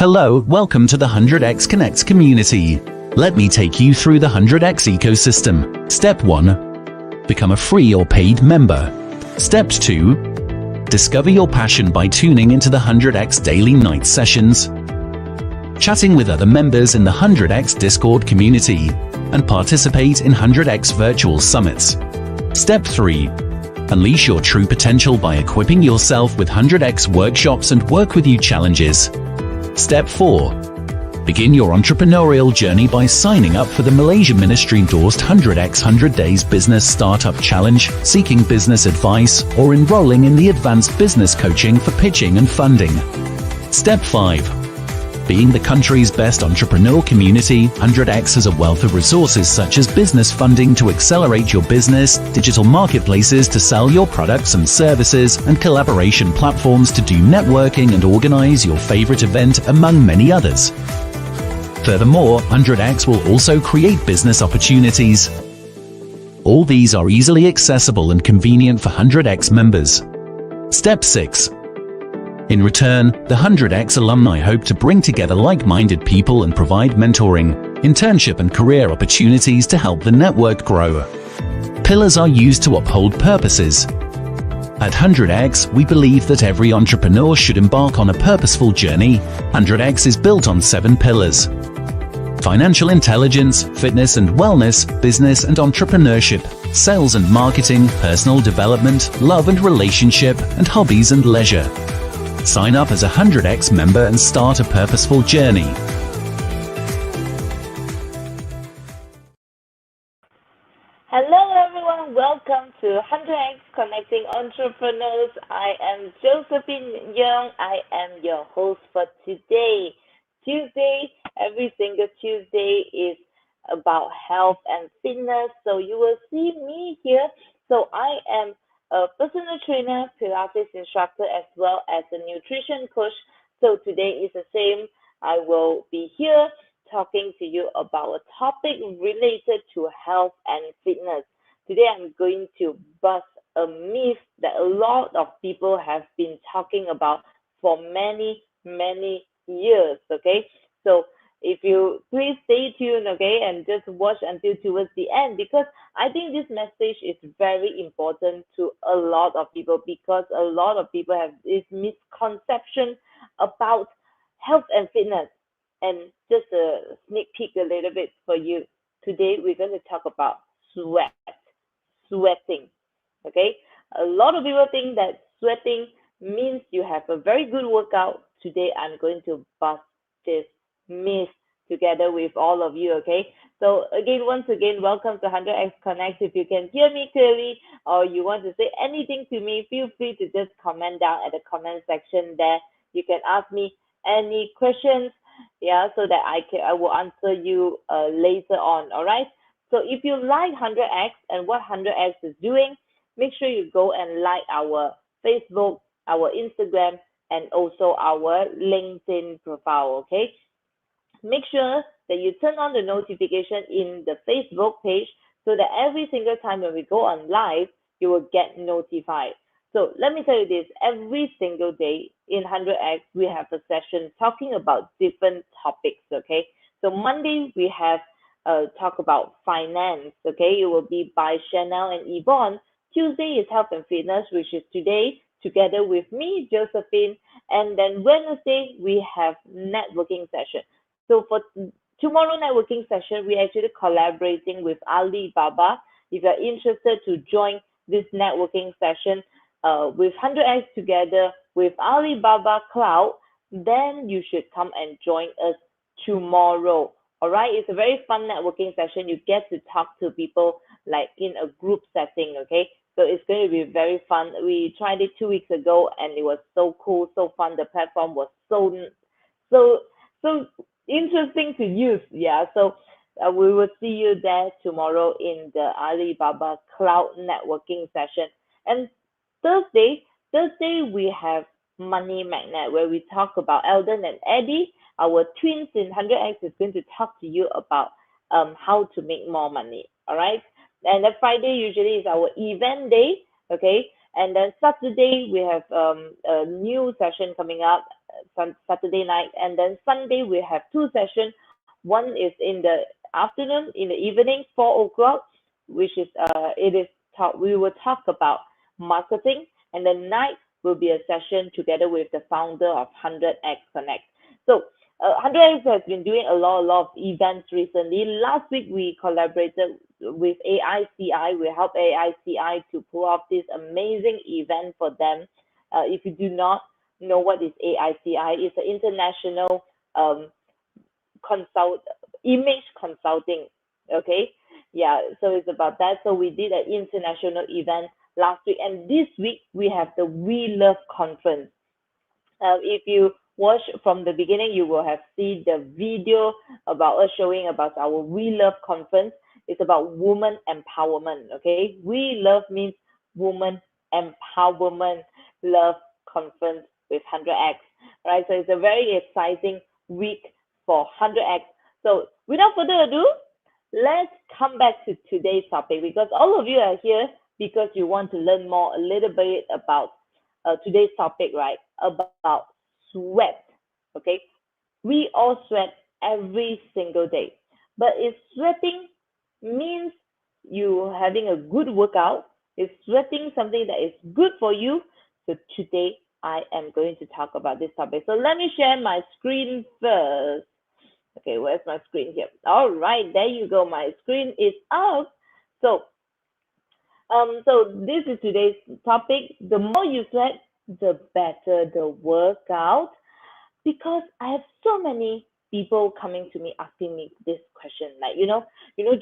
Hello, welcome to the 100x Connects community. Let me take you through the 100x ecosystem. Step 1. Become a free or paid member. Step 2. Discover your passion by tuning into the 100x daily night sessions, chatting with other members in the 100x Discord community, and participate in 100x virtual summits. Step 3. Unleash your true potential by equipping yourself with 100x workshops and work with you challenges. Step 4. Begin your entrepreneurial journey by signing up for the Malaysia Ministry-endorsed 100x 100 Days Business Startup Challenge, seeking business advice, or enrolling in the advanced business coaching for pitching and funding. Step 5. Being the country's best entrepreneur community, 100x has a wealth of resources such as business funding to accelerate your business, digital marketplaces to sell your products and services, and collaboration platforms to do networking and organize your favorite event, among many others. Furthermore, 100x will also create business opportunities. All these are easily accessible and convenient for 100x members. Step 6. In return, the 100x alumni hope to bring together like-minded people and provide mentoring, internship and career opportunities to help the network grow. Pillars are used to uphold purposes. At 100x, we believe that every entrepreneur should embark on a purposeful journey. 100x is built on 7 pillars: financial intelligence, fitness and wellness, business and entrepreneurship, sales and marketing, personal development, love and relationship, and hobbies and leisure. Sign up as a 100x member and start a purposeful journey. Hello everyone, welcome to 100x Connecting Entrepreneurs. I am Josephine Young. I am your host for today. Tuesday, every single Tuesday is about health and fitness. So you will see me here. So I am a personal trainer, Pilates instructor, as well as a nutrition coach. So today is the same. I will be here talking to you about a topic related to health and fitness. Today I'm going to bust a myth that a lot of people have been talking about for many, many years, okay? So if you please stay tuned, okay, and just watch until towards the end, because I think this message is very important to a lot of people, because a lot of people have this misconception about health and fitness. And just a sneak peek a little bit for you. Today we're going to talk about sweating, okay? A lot of people think that sweating means you have a very good workout. Today I'm going to bust this myth together with all of you, okay? So again, once again, welcome to 100x Connect. If you can hear me clearly or you want to say anything to me, feel free to just comment down at the comment section there. You can ask me any questions, yeah, so that I will answer you later on, all right? So if you like 100x and what 100x is doing, make sure you go and like our Facebook, our Instagram, and also our LinkedIn profile, okay? Make sure that you turn on the notification in the Facebook page so that every single time when we go on live, you will get notified. So let me tell you this, every single day in 100x, we have a session talking about different topics, okay? So Monday, we have talk about finance, okay? It will be by Chanel and Yvonne. Tuesday is health and fitness, which is today, together with me, Josephine. And then Wednesday, we have networking session. So for tomorrow networking session, we're actually collaborating with Alibaba. If you're interested to join this networking session with 100x together with Alibaba Cloud, then you should come and join us tomorrow. All right, it's a very fun networking session. You get to talk to people like in a group setting, okay? So it's going to be very fun. We tried it 2 weeks ago and it was so cool, so fun. The platform was so interesting to use. Yeah, so we will see you there tomorrow in the Alibaba Cloud networking session. And Thursday we have Money Magnet, where we talk about Eldon and Eddie, our twins in 100x, is going to talk to you about how to make more money. All right, and then Friday usually is our event day, okay? And then Saturday we have a new session coming up. Saturday night, and then Sunday we have two sessions. One is in the afternoon, in the evening, 4 o'clock, which is we will talk about marketing, and the night will be a session together with the founder of 100x Connect. So 100x has been doing a lot of events recently. Last week we collaborated with AICI. We helped AICI to pull off this amazing event for them. If you do not know what is AICI, it's an international consult image consulting. Okay, yeah. So it's about that. So we did an international event last week, and this week we have the We Love conference. If you watch from the beginning, you will have seen the video about us showing about our We Love conference. It's about woman empowerment. Okay, We Love means woman empowerment love conference with 100x. Right, so it's a very exciting week for 100x. So without further ado, let's come back to today's topic, because all of you are here because you want to learn more a little bit about today's topic, right? About sweat. Okay, we all sweat every single day, but is sweating means you having a good workout? Is sweating something that is good for you? So today I am going to talk about this topic. So let me share my screen first. Okay, where's my screen here? All right, there you go. My screen is out. So so this is today's topic. The more you sweat, the better the workout. Because I have so many people coming to me asking me this question, like,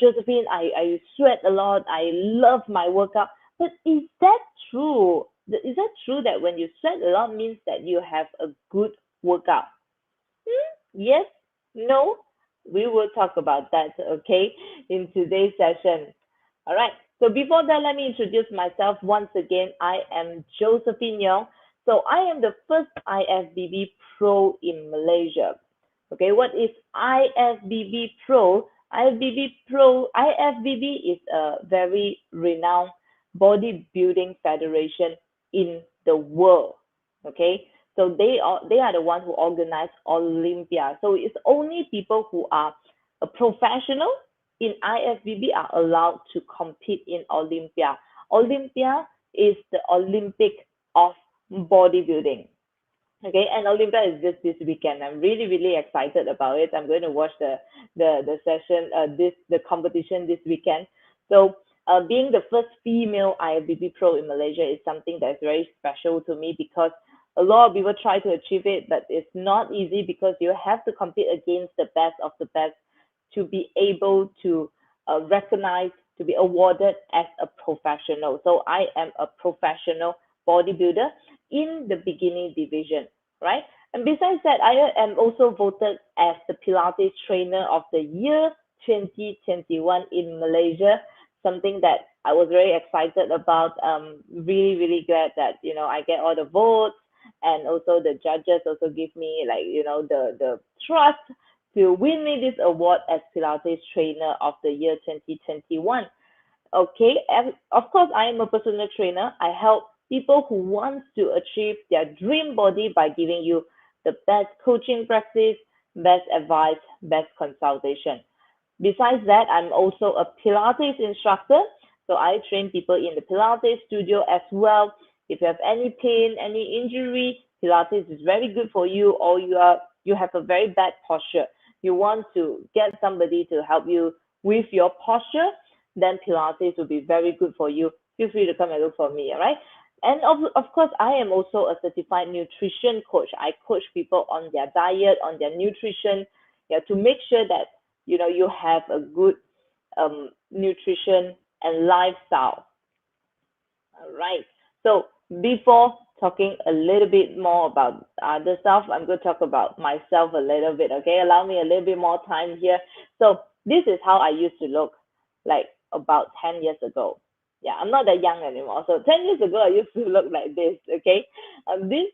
Josephine, I sweat a lot. I love my workout. But is that true? Is that true that when you sweat a lot means that you have a good workout? Yes? No? We will talk about that, okay, in today's session. All right. So before that, let me introduce myself once again. I am Josephine Young. So I am the first IFBB Pro in Malaysia. Okay, what is IFBB Pro? IFBB is a very renowned bodybuilding federation in the world. Okay, so they are the one who organize Olympia. So it's only people who are a professional in IFBB are allowed to compete in Olympia. Olympia is the Olympic of bodybuilding. Okay, and Olympia is just this weekend. I'm really excited about it. I'm going to watch the session, the competition this weekend. So being the first female IFBB pro in Malaysia is something that's very special to me, because a lot of people try to achieve it, but it's not easy, because you have to compete against the best of the best to be able to recognize, to be awarded as a professional. So I am a professional bodybuilder in the beginning division, right? And besides that, I am also voted as the Pilates Trainer of the Year 2021 in Malaysia, something that I was very excited about. Really glad that, I get all the votes, and also the judges also give me, like, the trust to win me this award as Pilates Trainer of the Year 2021. Okay, and of course, I am a personal trainer. I help people who want to achieve their dream body by giving you the best coaching practice, best advice, best consultation. Besides that, I'm also a Pilates instructor. So I train people in the Pilates studio as well. If you have any pain, any injury, Pilates is very good for you, or you have a very bad posture. You want to get somebody to help you with your posture, then Pilates will be very good for you. Feel free to come and look for me, all right? And of course, I am also a certified nutrition coach. I coach people on their diet, on their nutrition, yeah, to make sure that you have a good nutrition and lifestyle. All right. So before talking a little bit more about other stuff, I'm going to talk about myself a little bit. Okay, allow me a little bit more time here. So this is how I used to look like about 10 years ago. Yeah, I'm not that young anymore. So 10 years ago, I used to look like this. Okay, this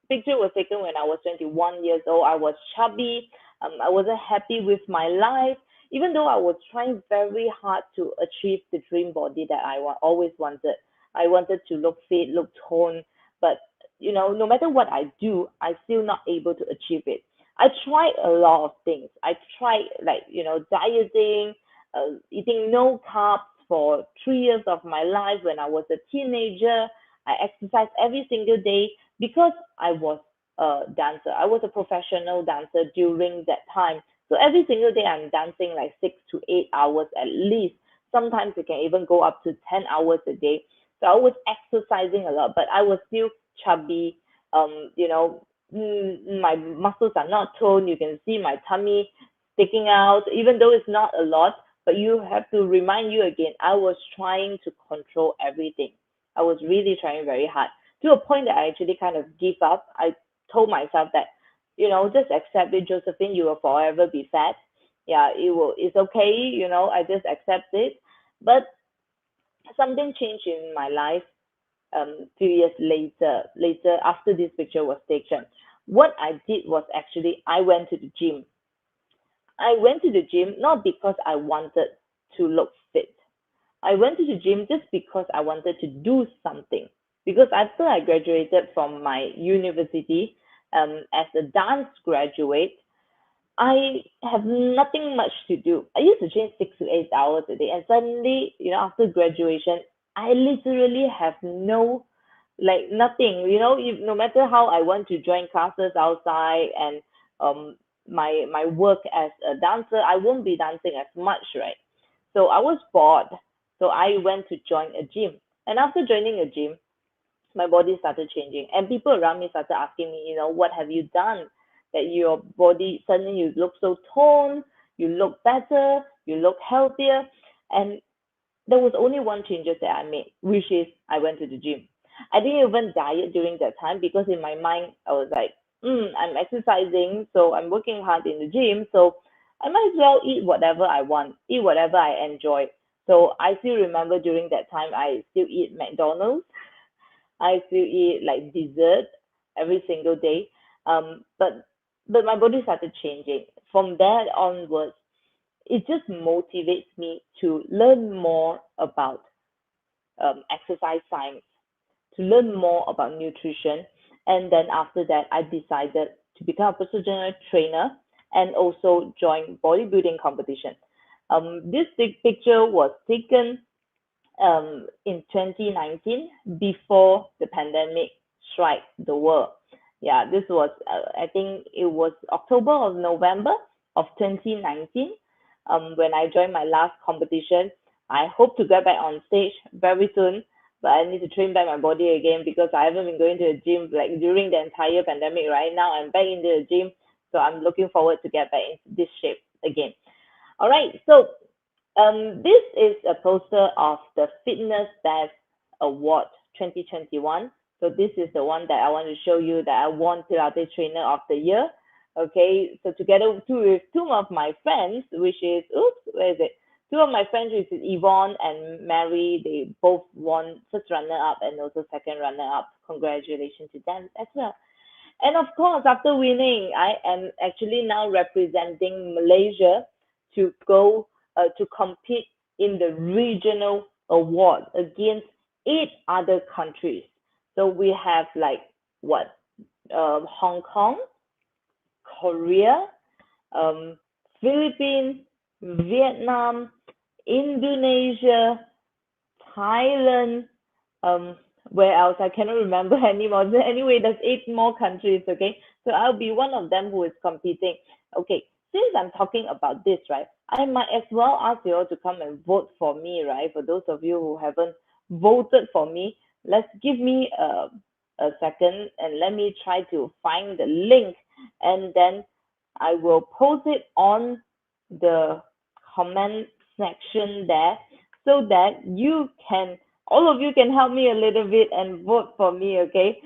picture was taken when I was 21 years old. I was chubby. I wasn't happy with my life, even though I was trying very hard to achieve the dream body that I always wanted. I wanted to look fit, look toned, but no matter what I do, I still not able to achieve it. I tried a lot of things. I tried like, dieting, eating no carbs for 3 years of my life when I was a teenager. I exercised every single day because I was a dancer. I was a professional dancer during that time. So every single day I'm dancing like 6 to 8 hours at least. Sometimes it can even go up to 10 hours a day. So I was exercising a lot, but I was still chubby. My muscles are not toned. You can see my tummy sticking out, even though it's not a lot. But you have to remind you again, I was trying to control everything. I was really trying very hard to a point that I actually kind of give up. I told myself that, just accept it, Josephine. You will forever be fat. Yeah, it's okay. I just accept it. But something changed in my life few years later after this picture was taken. What I did was actually I went to the gym. I went to the gym not because I wanted to look fit. I went to the gym just because I wanted to do something. Because after I graduated from my university as a dance graduate, I have nothing much to do. I used to train 6 to 8 hours a day, and suddenly, after graduation, I literally have no, like nothing. No matter how I want to join classes outside and my work as a dancer, I won't be dancing as much, right? So I was bored, so I went to join a gym, and after joining a gym, my body started changing, and people around me started asking me, what have you done that your body suddenly you look so toned, you look better, you look healthier. And there was only one changes that I made, which is I went to the gym. I didn't even diet during that time because in my mind I was like, I'm exercising, so I'm working hard in the gym, so I might as well eat whatever I want, eat whatever I enjoy. So I still remember during that time I still eat McDonald's. I still eat like dessert every single day. But my body started changing. From that onwards, it just motivates me to learn more about exercise science, to learn more about nutrition. And then after that, I decided to become a personal trainer and also join bodybuilding competition. This big picture was taken in 2019 before the pandemic struck the world. Yeah, this was, I think it was October or November of 2019 when I joined my last competition. I hope to get back on stage very soon, but I need to train back my body again because I haven't been going to the gym like during the entire pandemic. Right now, I'm back into the gym, so I'm looking forward to get back into this shape again. All right, so this is a poster of the Fitness Best Award 2021. So this is the one that I want to show you that I won Pilates Trainer of the Year. Okay, so together with two of my friends, which is, where is it? Two of my friends, which is Yvonne and Mary, they both won first runner-up and also second runner-up. Congratulations to them as well. And of course, after winning, I am actually now representing Malaysia to go to compete in the regional award against 8 other countries. So we have like what, Hong Kong, Korea, um, Philippines, Vietnam, Indonesia, Thailand, um, where else? I cannot remember anymore. Anyway, there's 8 more countries, okay? So I'll be one of them who is competing. Okay, since I'm talking about this, right, I might as well ask you all to come and vote for me, right? For those of you who haven't voted for me, let's give me a second and let me try to find the link and then I will post it on the comment section there so that all of you can help me a little bit and vote for me, okay?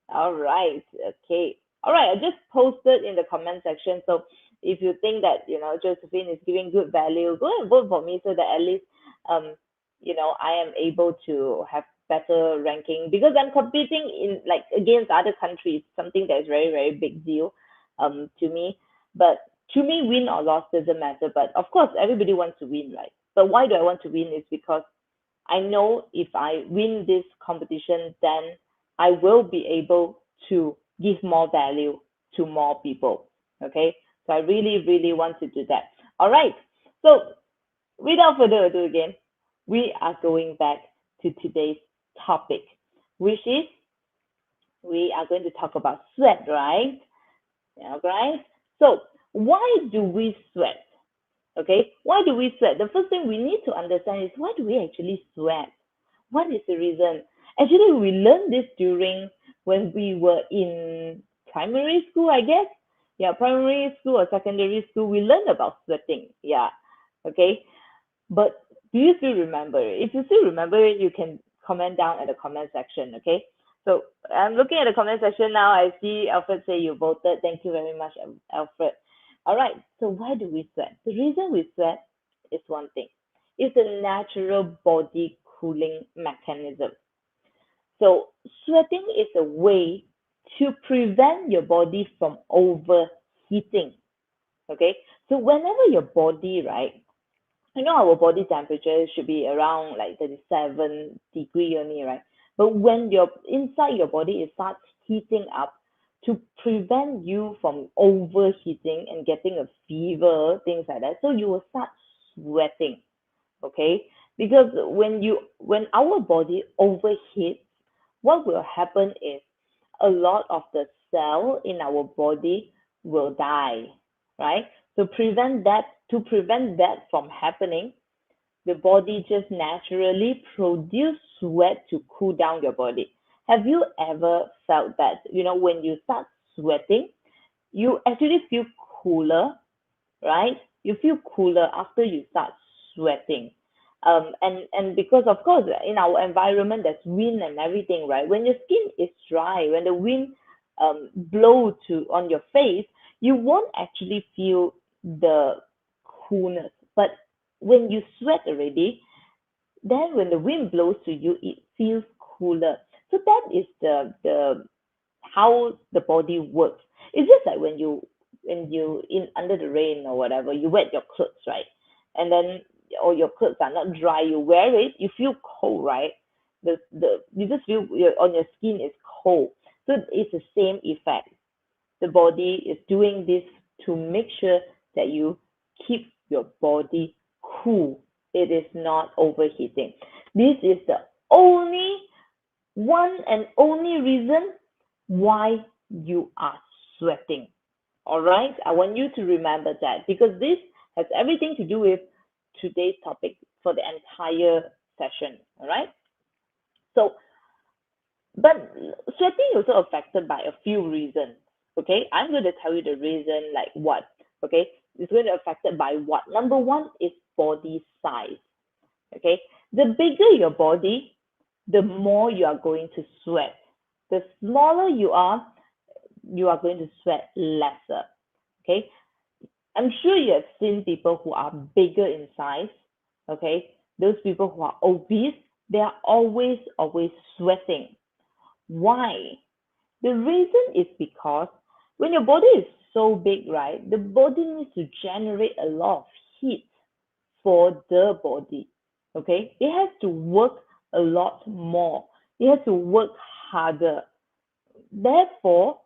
All right, okay. All right, I just posted in the comment section. So if you think that, Josephine is giving good value, go and vote for me so that at least, I am able to have better ranking because I'm competing in like against other countries, something that is very, very big deal to me. But to me, win or loss doesn't matter. But of course, everybody wants to win, right? But why do I want to win is because I know if I win this competition, then I will be able to give more value to more people. Okay, so I really, really want to do that. All right, so without further ado, again, we are going back to today's topic, which is we are going to talk about sweat, right? All right. So, why do we sweat? Okay, why do we sweat? The first thing we need to understand is why do we actually sweat? What is the reason? Actually, we learned this during when we were in primary school, I guess. Yeah, primary school or secondary school, we learned about sweating. Yeah, okay. But do you still remember? If you still remember, you can comment down at the comment section, okay? So I'm looking at the comment section now. I see Alfred say you voted. Thank you very much, Alfred. All right. So why do we sweat? The reason we sweat is one thing. It's a natural body cooling mechanism. So sweating is a way to prevent your body from overheating. Okay. So whenever your body, right, our body temperature should be around like 37 degree only, right? But when you're inside your body, it starts heating up to prevent you from overheating and getting a fever, things like that. So you will start sweating, okay? Because when our body overheats, what will happen is a lot of the cell in our body will die, right? To prevent that from happening, the body just naturally produce sweat to cool down your body. Have you ever felt that, when you start sweating, you actually feel cooler, right? You feel cooler after you start sweating. And because of course in our environment there's wind and everything, right? When your skin is dry, when the wind blow to on your face, you won't actually feel the coolness. But when you sweat already, then when the wind blows to you, it feels cooler. So that is the how the body works. It's just like when you in under the rain or whatever, you wet your clothes, right? And then or your clothes are not dry, you wear it, you feel cold, right? The you just feel on your skin is cold. So it's the same effect. The body is doing this to make sure that you keep your body cool. It is not overheating. This is the only one and only reason why you are sweating. All right? I want you to remember that because this has everything to do with today's topic for the entire session. All right? So, but sweating is also affected by a few reasons. Okay? I'm going to tell you the reason, like what. Okay? It's going to affected by what? Number one is body size. Okay? The bigger your body, the more you are going to sweat. The smaller you are going to sweat lesser. Okay? I'm sure you have seen people who are bigger in size. Okay? Those people who are obese, they are always sweating. Why? The reason is because when your body is so big, right, the body needs to generate a lot of heat for the body. Okay? It has to work a lot more. It has to work harder. Therefore,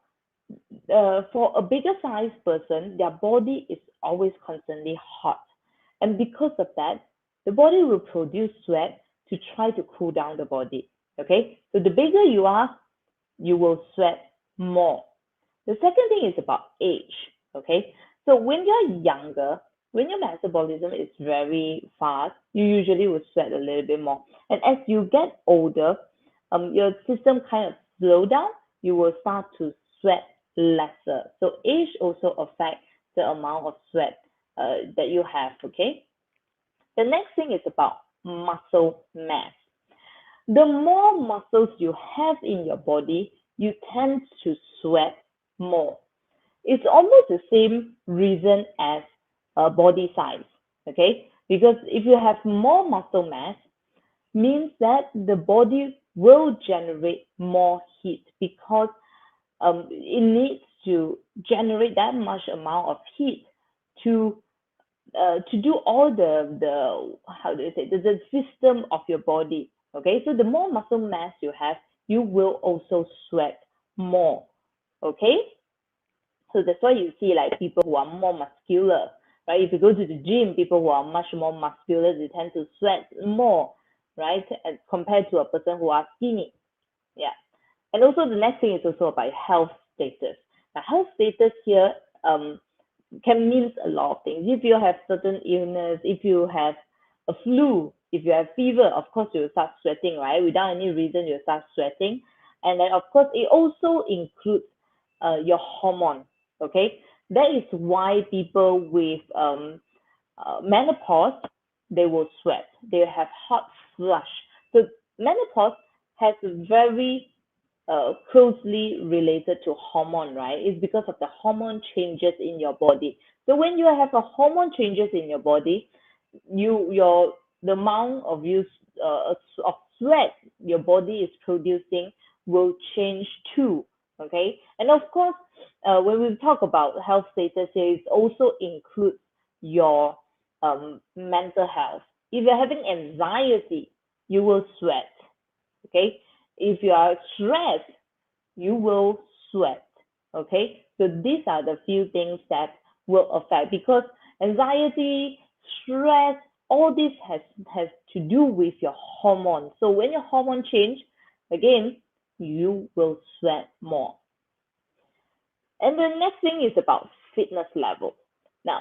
for a bigger sized person, their body is always constantly hot. And because of that, the body will produce sweat to try to cool down the body. Okay? So the bigger you are, you will sweat more. The second thing is about age. Okay? So when you're younger, when your metabolism is very fast, you usually will sweat a little bit more. And as you get older, your system kind of slow down, you will start to sweat lesser. So age also affects the amount of sweat that you have, okay? The next thing is about muscle mass. The more muscles you have in your body, you tend to sweat more. It's almost the same reason as body size, okay? Because if you have more muscle mass, means that the body will generate more heat because it needs to generate that much amount of heat to to do all the how do you say the system of your body. Okay, so the more muscle mass you have, you will also sweat more. Okay? So that's why you see like people who are more muscular, right? If you go to the gym, people who are much more muscular, they tend to sweat more, right? As compared to a person who are skinny. Yeah. And also the next thing is also about health status. Now, health status here can mean a lot of things. If you have certain illness, if you have a flu, if you have fever, of course you'll start sweating, right? Without any reason, you'll start sweating. And then, of course, it also includes your hormone, okay? That is why people with menopause, they will sweat. They have hot flush. So menopause has very closely related to hormone, right? It's because of the hormone changes in your body. So when you have a hormone changes in your body, your the amount of use of sweat your body is producing will change too. Okay, and of course, when we talk about health status, it also includes your mental health. If you're having anxiety, you will sweat. Okay, if you are stressed, you will sweat. Okay, so these are the few things that will affect, because anxiety, stress, all this has to do with your hormone. So when your hormone change, again, you will sweat more. And the next thing is about fitness level. Now,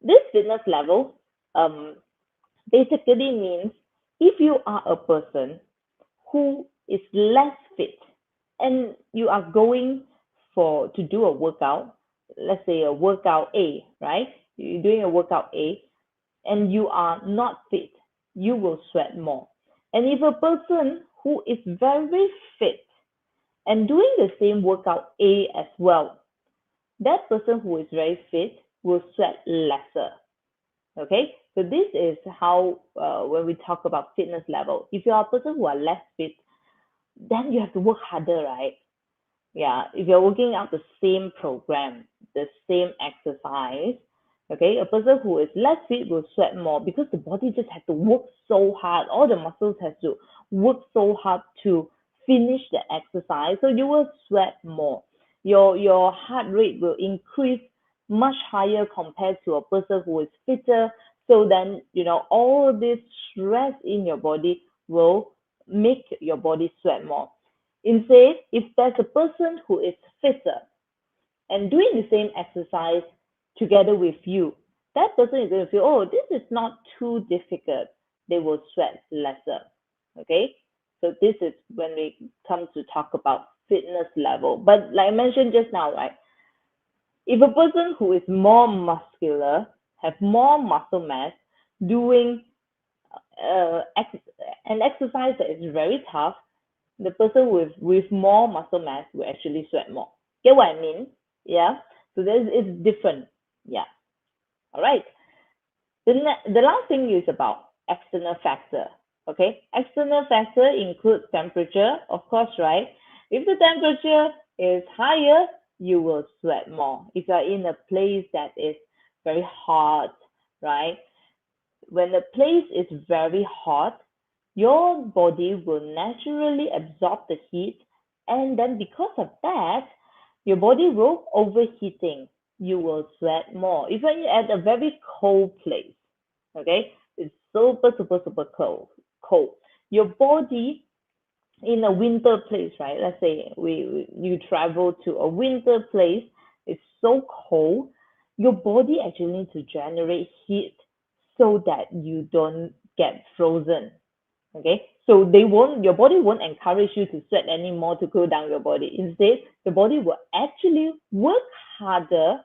this fitness level basically means if you are a person who is less fit and you are going for to do a workout, let's say a workout A, right? You're doing a workout A and you are not fit, you will sweat more. And if a person who is very fit and doing the same workout A as well, that person who is very fit will sweat lesser. Okay, so this is how when we talk about fitness level, if you are a person who are less fit, then you have to work harder, right? Yeah, if you're working out the same program, the same exercise, okay, a person who is less fit will sweat more because the body just has to work so hard. All the muscles have to work so hard to finish the exercise, so you will sweat more. Your heart rate will increase much higher compared to a person who is fitter. So then, all this stress in your body will make your body sweat more. Instead, if there's a person who is fitter and doing the same exercise together with you, that person is going to feel, oh, this is not too difficult. They will sweat lesser. Okay? So this is when we come to talk about fitness level. But like I mentioned just now, right? If a person who is more muscular, have more muscle mass, doing an exercise that is very tough, the person with more muscle mass will actually sweat more. Get what I mean? Yeah. So it's different. Yeah. All right. The last thing is about external factor. Okay. External factor includes temperature, of course, right? If the temperature is higher, you will sweat more. If you're in a place that is very hot, right? When the place is very hot, your body will naturally absorb the heat, and then because of that, your body will overheating. You will sweat more. If you're at a very cold place, okay, it's super cold. Your body in a winter place, right? Let's say you travel to a winter place, it's so cold, your body actually needs to generate heat so that you don't get frozen. Okay, so your body won't encourage you to sweat anymore to cool down your body. Instead, the body will actually work harder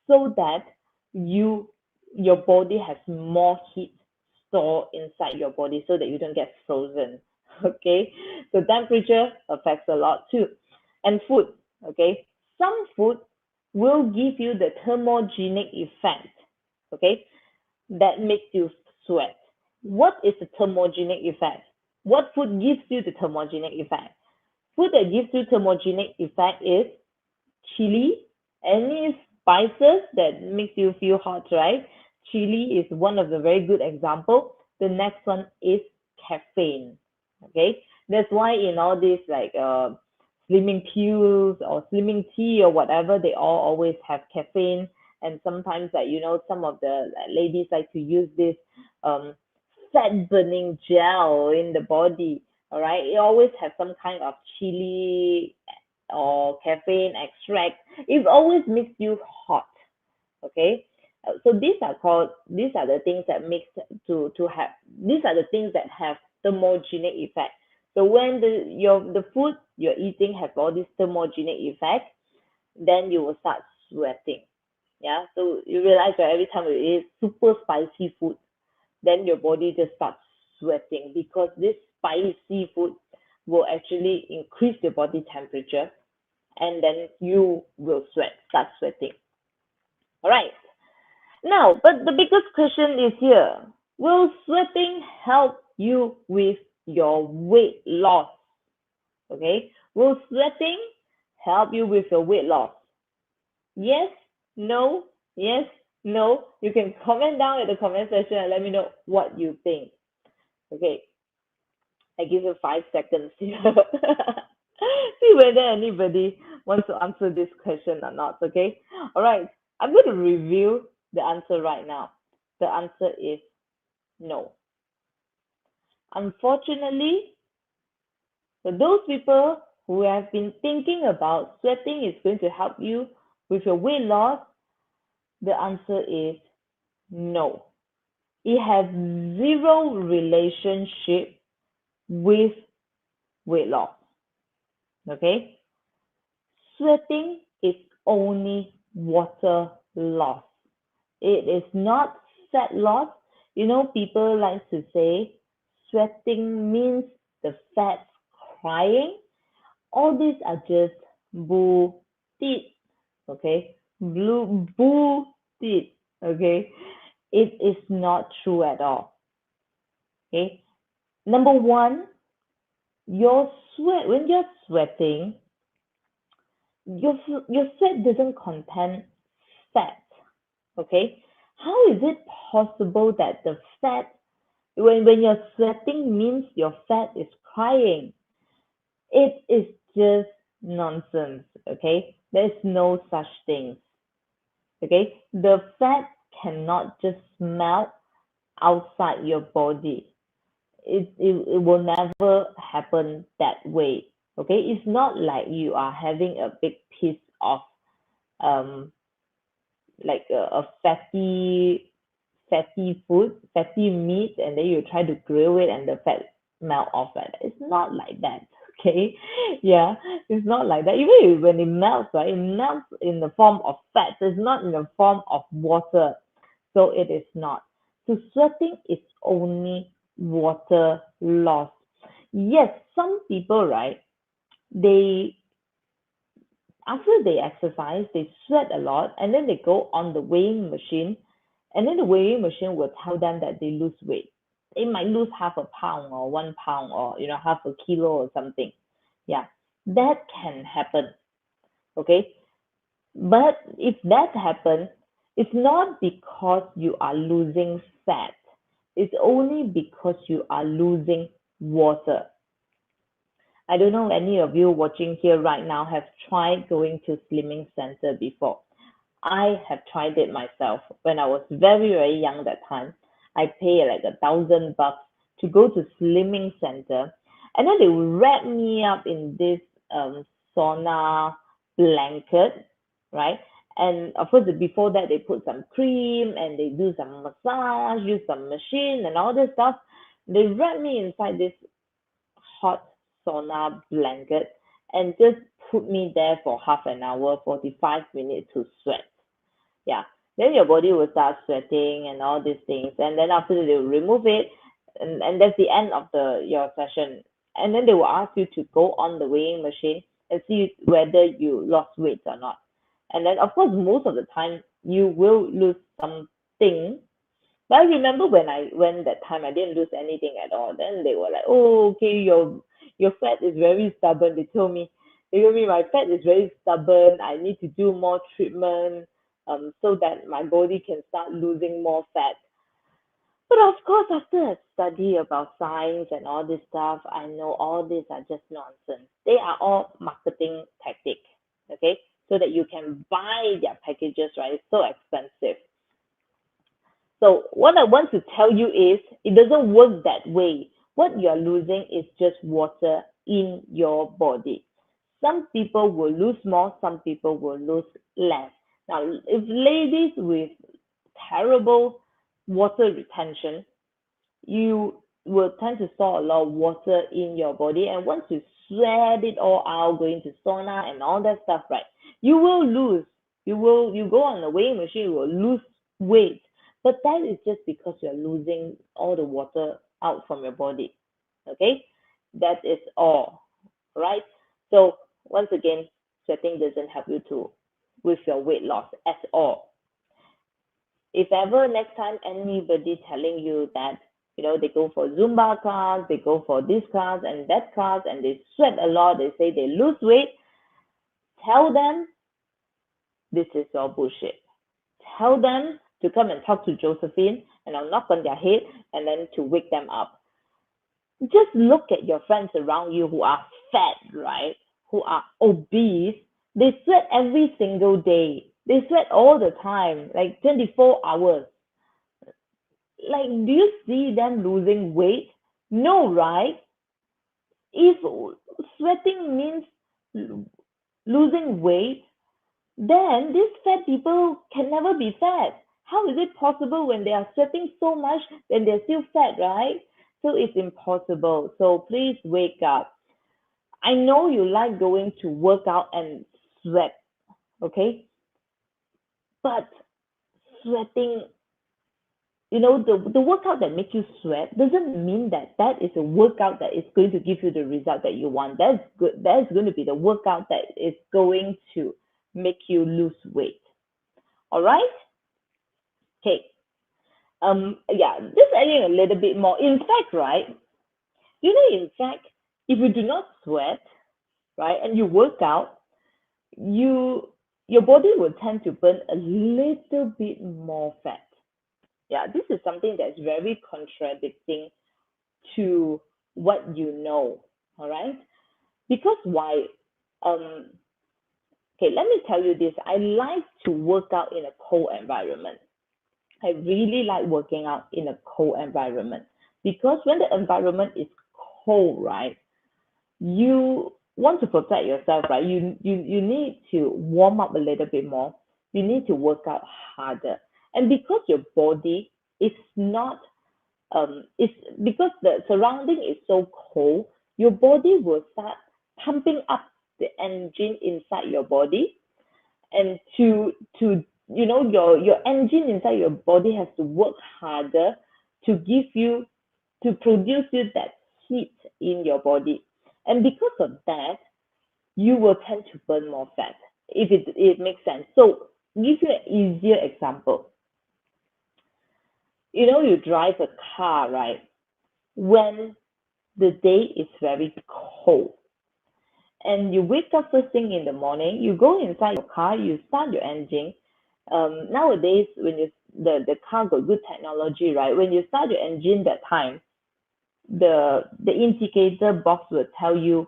so that your body has more heat stored inside your body so that you don't get frozen. Okay, so temperature affects a lot too. And food, okay, some food will give you the thermogenic effect, okay, that makes you sweat. What is the thermogenic effect? What food gives you the thermogenic effect? Food that gives you thermogenic effect is chili, any spices that makes you feel hot, right? Chili is one of the very good example. The next one is caffeine. Okay, that's why in all these like slimming pills or slimming tea or whatever, they all always have caffeine. And sometimes like some of the ladies like to use this um fat burning gel in the body. All right, it always has some kind of chili or caffeine extract. It always makes you hot. Okay. So these are the things that makes to have these are the things that have thermogenic effect. So when the food you're eating have all this thermogenic effect, then you will start sweating. Yeah, so you realize that every time you eat super spicy food, then your body just starts sweating because this spicy food will actually increase your body temperature, and then you will start sweating. All right. Now, but the biggest question is here. Will sweating help you with your weight loss? Okay. Will sweating help you with your weight loss? Yes, no, yes, no. You can comment down in the comment section and let me know what you think. Okay. I give you 5 seconds here. See whether anybody wants to answer this question or not. Okay. All right. I'm going to review the answer right now. The answer is no. Unfortunately, for those people who have been thinking about sweating is going to help you with your weight loss, the answer is no. It has zero relationship with weight loss. Okay? Sweating is only water loss. It is not fat loss. People like to say sweating means the fat's crying. All these are just bullshit. Okay? Bullshit. Okay? It is not true at all. Okay? Number one, when you're sweating, your your sweat doesn't contain fat. Okay? How is it possible that the fat when you're sweating means your fat is crying? It is just nonsense. Okay? There's no such thing. Okay? The fat cannot just melt outside your body. It will never happen that way. Okay? It's not like you are having a big piece of um like a fatty food, fatty meat, and then you try to grill it and the fat melt off like that. It's not like that. Okay. Yeah, it's not like that. Even when it melts, right, it melts in the form of fat. It's not in the form of water. So it is not. So sweating is only water loss. Yes, some people, right, they after they exercise, they sweat a lot, and then they go on the weighing machine, and then the weighing machine will tell them that they lose weight. They might lose half a pound or 1 pound or half a kilo or something. Yeah, that can happen. Okay, but if that happens, it's not because you are losing fat. It's only because you are losing water. I don't know any of you watching here right now have tried going to slimming center before. I have tried it myself when I was very, very young that time. I pay like $1,000 to go to slimming center, and then they would wrap me up in this sauna blanket, right? And of course, before that, they put some cream and they do some massage, use some machine and all this stuff. They wrap me inside this hot sauna blanket and just put me there for half an hour, 45 minutes to sweat. Yeah. Then your body will start sweating and all these things. And then after that, they will remove it. And that's the end of your session. And then they will ask you to go on the weighing machine and see whether you lost weight or not. And then, of course, most of the time, you will lose something, but I remember when I went that time, I didn't lose anything at all. Then they were like, "Oh, okay, your fat is very stubborn." They told me my fat is very stubborn. I need to do more treatment, so that my body can start losing more fat. But of course, after a study about science and all this stuff, I know all these are just nonsense. They are all marketing tactics, okay? So that you can buy their packages, right? It's so expensive. So what I want to tell you is it doesn't work that way. What you're losing is just water in your body. Some people will lose more, some people will lose less. Now, if ladies with terrible water retention, you will tend to store a lot of water in your body. And once you sweat it all out, going to sauna and all that stuff, right, you will lose. You go on the weighing machine, you will lose weight. But that is just because you're losing all the water out from your body. Okay? That is all. Right? So once again, sweating doesn't help you to with your weight loss at all. If ever next time anybody telling you that they go for Zumba class, they go for this class and that class, and they sweat a lot, they say they lose weight, tell them this is all bullshit. Tell them to come and talk to Josephine, and I'll knock on their head and then to wake them up. Just look at your friends around you who are fat, right? Who are obese. They sweat every single day. They sweat all the time, like 24 hours. Like, do you see them losing weight? No, right? If sweating means losing weight, then these fat people can never be fat. How is it possible when they are sweating so much then they're still fat, right? So it's impossible. So please wake up. I know you like going to work out and sweat, okay? But sweating, the workout that makes you sweat doesn't mean that that is a workout that is going to give you the result that you want. That's good. That's going to be the workout that is going to make you lose weight. All right? Okay. Yeah, just adding a little bit more. In fact, right? In fact, if you do not sweat, right, and you work out, you your body will tend to burn a little bit more fat. Yeah, this is something that's very contradicting to what you know. All right? Because why? Um, okay, let me tell you this. I like to work out in a cold environment. I really like working out in a cold environment because when the environment is cold, right, you want to protect yourself, right? You need to warm up a little bit more. You need to work out harder. And because your body is not it's because the surrounding is so cold, your body will start pumping up the engine inside your body, and your engine inside your body has to work harder to give you to produce you that heat in your body, and because of that you will tend to burn more fat if it makes sense. So give you an easier example. You drive a car, right? When the day is very cold and you wake up first thing in the morning, you go inside your car, you start your engine. Nowadays, when the car got good technology, right? When you start your engine that time, the indicator box will tell you.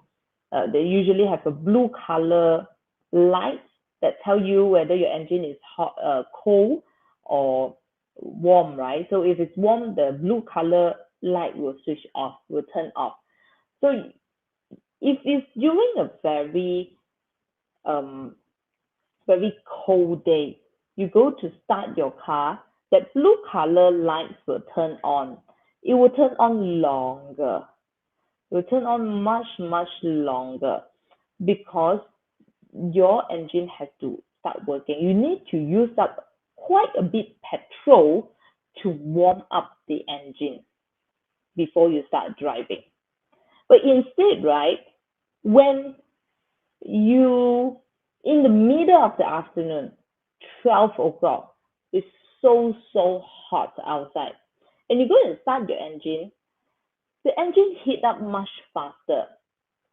They usually have a blue color light that tell you whether your engine is hot, cold, or warm, right? So if it's warm, the blue color light will switch off, will turn off. So if it's during a um very cold day, you go to start your car, that blue color lights will turn on. It will turn on longer. It will turn on much, much longer because your engine has to start working. You need to use up quite a bit petrol to warm up the engine before you start driving. But instead, right, when you in the middle of the afternoon, 12 o'clock, it's so hot outside, and you go and start your engine, the engine heat up much faster.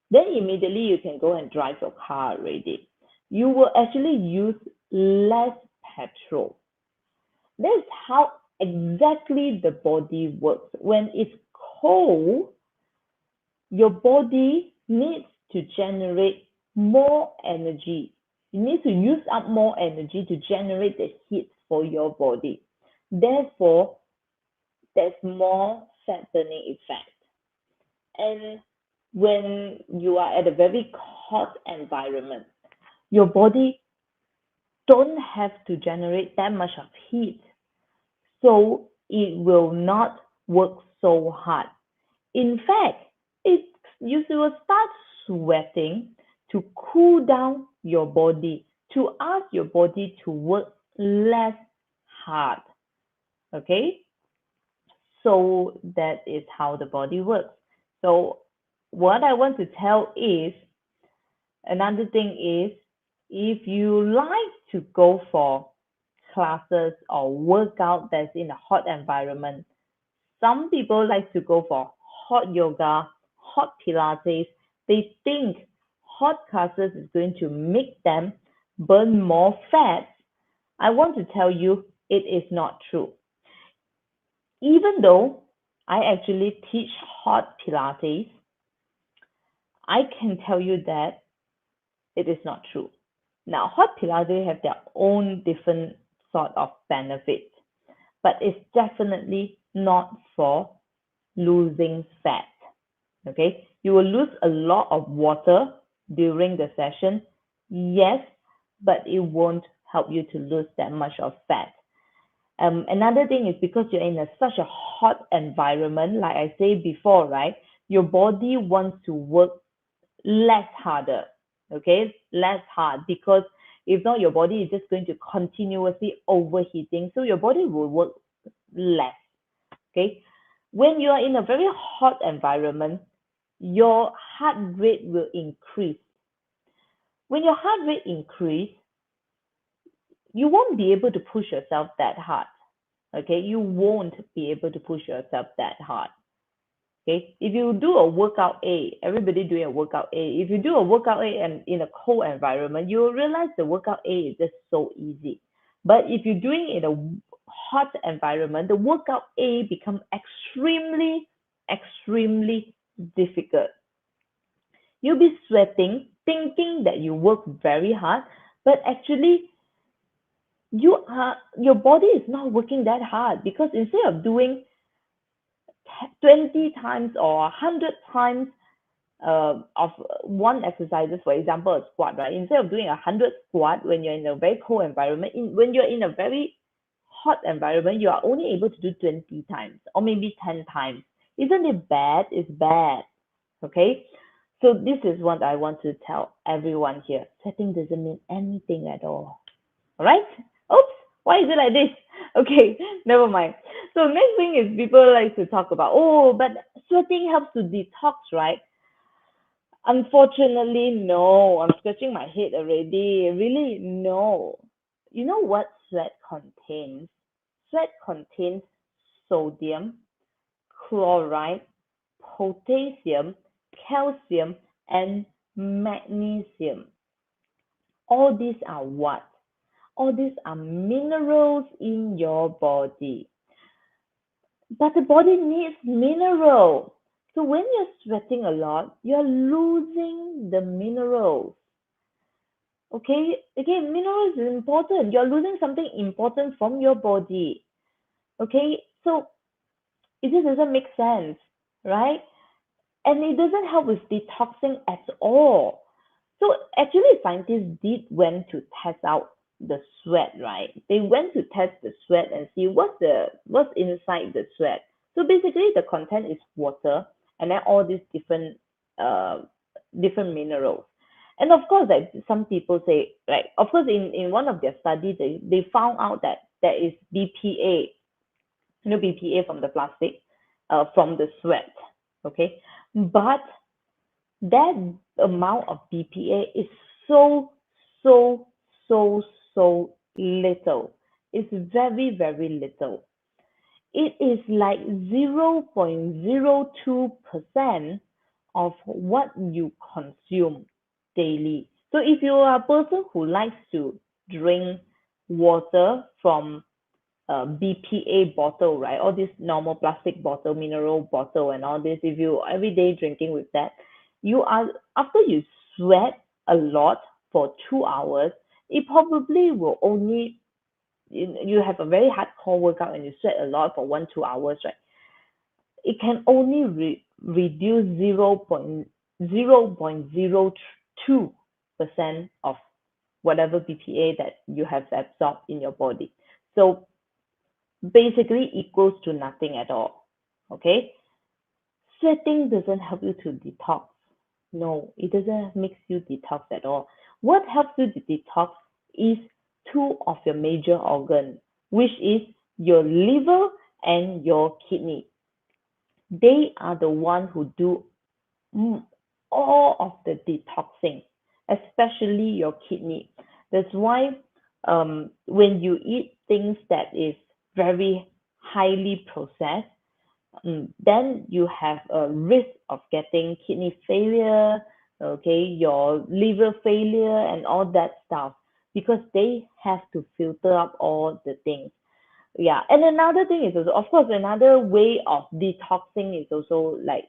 Then immediately you can go and drive your car already. You will actually use less petrol. That's how exactly the body works. When it's cold, your body needs to generate more energy. You need to use up more energy to generate the heat for your body. Therefore, there's more fat burning effect. And when you are at a very hot environment, your body don't have to generate that much of heat, so it will not work so hard. In fact, it you will start sweating to cool down your body, to ask your body to work less hard. Okay? So that is how the body works. So what I want to tell is, another thing is, if you like to go for classes or workout that's in a hot environment, some people like to go for hot yoga, hot Pilates. They think hot classes is going to make them burn more fat. I want to tell you it is not true. Even though I actually teach hot Pilates, I can tell you that it is not true. Now, hot Pilates have their own different sort of benefits, but it's definitely not for losing fat. Okay, you will lose a lot of water during the session, yes, but it won't help you to lose that much of fat. Another thing is because you're in such a hot environment, like I said before, right? Your body wants to work less harder, okay? Less hard, because if not, your body is just going to continuously overheating. So your body will work less, okay? When you are in a very hot environment, your heart rate will increase. When your heart rate increase, you won't be able to push yourself that hard. Okay, you won't be able to push yourself that hard. Okay, if you do a workout A, everybody doing a workout A. If you do a workout A and in a cold environment, you will realize the workout A is just so easy. But if you're doing it in a hot environment, the workout A becomes extremely, extremely difficult. You'll be sweating, thinking that you work very hard, but actually your body is not working that hard, because instead of doing 20 times or 100 times of one exercises, for example, a squat, right? Instead of doing 100 squat when you're in a very cold environment, when you're in a very hot environment, you are only able to do 20 times or maybe 10 times. Isn't it bad? It's bad. Okay? So this is what I want to tell everyone here. Sweating doesn't mean anything at all. All right? Oops, why is it like this? Okay, never mind. So next thing is, people like to talk about, oh, but sweating helps to detox, right? Unfortunately, no. I'm scratching my head already. Really, no. You know what sweat contains? Sweat contains sodium, chloride, potassium, calcium, and magnesium. All these are what? All these are minerals in your body. But the body needs mineral. So when you're sweating a lot, you're losing the minerals. Okay, again, minerals is important. You're losing something important from your body. Okay, so it just doesn't make sense, right? And it doesn't help with detoxing at all. So actually, scientists did went to test out the sweat, right? They went to test the sweat and see what's inside the sweat. So basically, the content is water and then all these uh different minerals. And of course, like some people say, like of course, in one of their studies, they found out that there is BPA, BPA from the plastic, from the sweat. Okay, but that amount of BPA is so, so, so, so little. It's very, very little. It is like 0.02% of what you consume daily. So if you are a person who likes to drink water from BPA bottle, right? All this normal plastic bottle, mineral bottle, and all this. If you every day drinking with that, you are after you sweat a lot for 2 hours, it probably will only you have a very hardcore workout and you sweat a lot for 1 2 hours, right? It can only reduce 0.02% of whatever BPA that you have absorbed in your body. So basically equals to nothing at all. Okay? Sweating doesn't help you to detox. No, it doesn't make you detox at all. What helps you to detox is two of your major organs, which is your liver and your kidney. They are the one who do mm, all of the detoxing, especially your kidney. That's why when you eat things that is very highly processed, then you have a risk of getting kidney failure, okay, your liver failure, and all that stuff because they have to filter up all the things. Yeah, and another thing is also, of course, another way of detoxing is also like